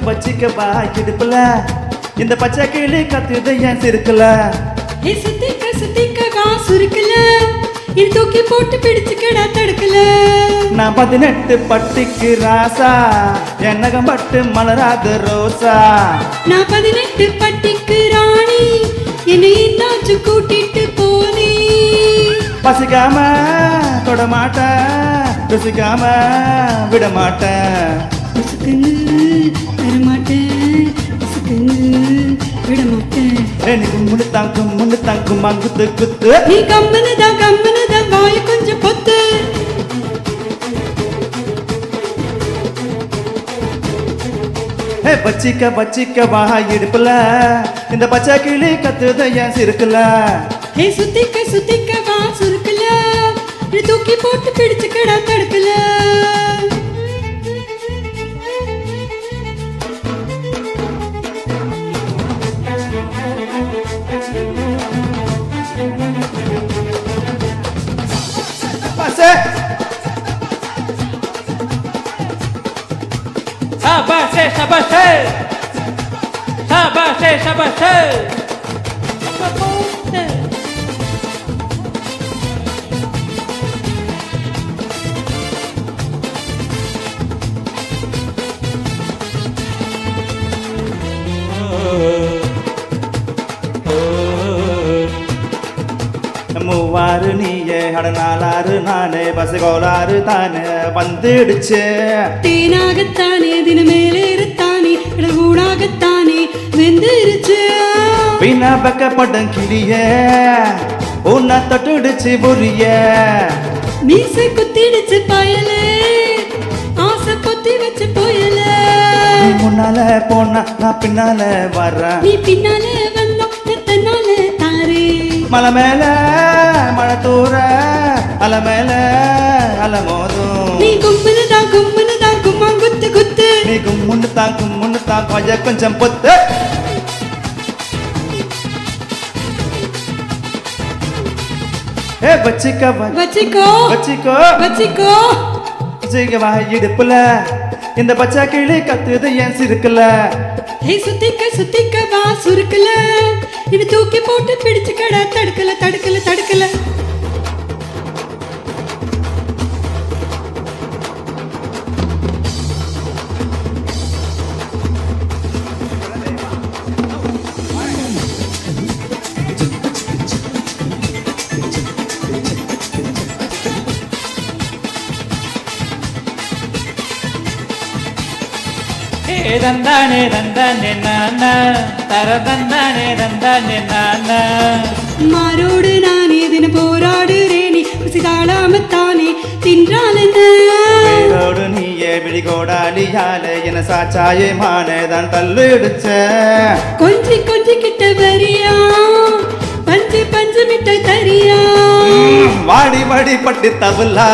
பச்சிக்க வா இடுப்புல இந்த பச்சை கிளி கத்துது என் சிறுக்குல. சுத்திக்க வா சுருக்குல இது தூக்கி போட்டு பிடிச்சுக்கடா தடுக்கல. நான் 18 பட்டிக்கு ராசா என் நகம் பட்டு மலராத ரோசா. நான் 18 பட்டிக்கு ராணி என்னை என்னாச்சு கூட்டிட்டு போனே. பசிக்காம தொடமாட்ட ருசிக்காம விடமாட்டேன். உசுக்குன்னு தரமாட்டேன் உசுக்குன்னு விடமாட்டேன். எனக்கு முன்னு தாங்கும் மங்குத்து குத்து. நீ கம்மனுதான் வாய கொஞ்சம் பொத்து. பச்சிக்க வா இடுப்புல இந்த பச்சை கிளி கத்துத என் சிறுக்குல. சுத்திக்க வா சுருக்குல இது தூக்கி போட்டு பிடிச்சுக்கடா தடுக்கல. Sabase. மூவாறு நீயே அட நாலாறு நானே பசு கோளாறு தானே வந்துடுச்சு. தேனாகத்தானே தினமேலேறத்தானே கடவுடாகத்தானே வெந்துருச்சு. வீணா பக்கப்பட்டம் கிளிய உன்னை தொட்டுடுச்சு புரிய. மீசை குத்திடுச்சு பயலே ஆசை பொத்தி வச்சு போயல. நீ முன்னால போனா நான் பின்னால வர்றேன். நீ பின்னாலே வந்தா தன்னால தாரே. மலை மேல மழை தூர அலை மேல அலை மோதும். நீ கும்முனுதான் கும்மா குத்து குத்து. நீ கும்முன்னு தான் கொஞ்சம் பொத்து. வச்சிக்கோ வா இடுப்புல இந்த பச்சை கிளி கத்துது என் சிறுக்குல. சுத்திக்க வா சுருக்குல இது தூக்கி போட்டு பிடிச்சுக்கடா தடுக்கல. தந்தானே நானா தரதந்தானே நானா. மாரோடு நானே தின போராடுறேனே குசிதாளாமத்தானே தின்றால் என்ன. வேரோடு நீயே விழிகோடாலியால என சாச்சாயே மானேதான் தள்ளிடுச்ச. கொஞ்சி கிட்ட வரியா பஞ்சு மிட்டாய் தரியா. வாடி பட்டி தவலா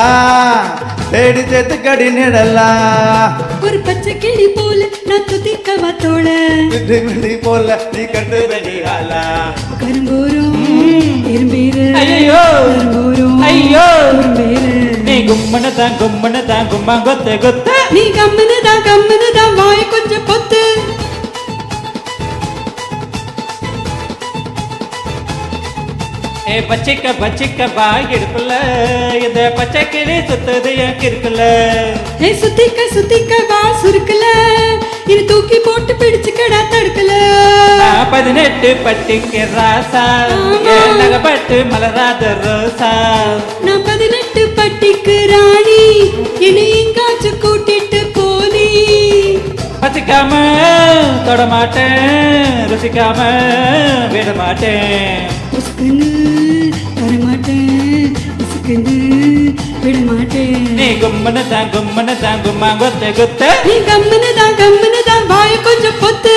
தேடி சேர்த்து கடி நிடலா. ஒரு பச்சை கிளி போல நான் துதிக்கவா தோழ. போல நீ கண்டு வெளியாலா. கருங்கோரும் இரும்பேரு கருங்கோரும் ஐயோ நீ கும்மன தான் கும்மா கொத்து. நீ கம்மனுதான் வாய கொஞ்சம் பொத்து. பச்சிக்க வா இடுப்புல இந்த பச்சை கிளி சுத்தது என் கிறுக்குல. சுத்திக்க வா சுருக்குல இது தூக்கி போட்டு பிடிச்சுக்கடா தடுக்கல. 18 பட்டிக்கு ராசா நகப்பட்டு மலராத ரோசா. நான் 18 பட்டிக்கு ராணி என்னை எங்காச்சும் கூட்டிட்டு போனி. பசிக்காம தொடமாட்டேன் ருசிக்காம விடமாட்டேன். உசுக்குன்னு தரமாட்டேன் உசுக்குன்னு விடமாட்டேன். நீ கும்மன தான் கும்மா கொத்து. நீ கம்மனுதான் வாய கொஞ்சம் பொத்து.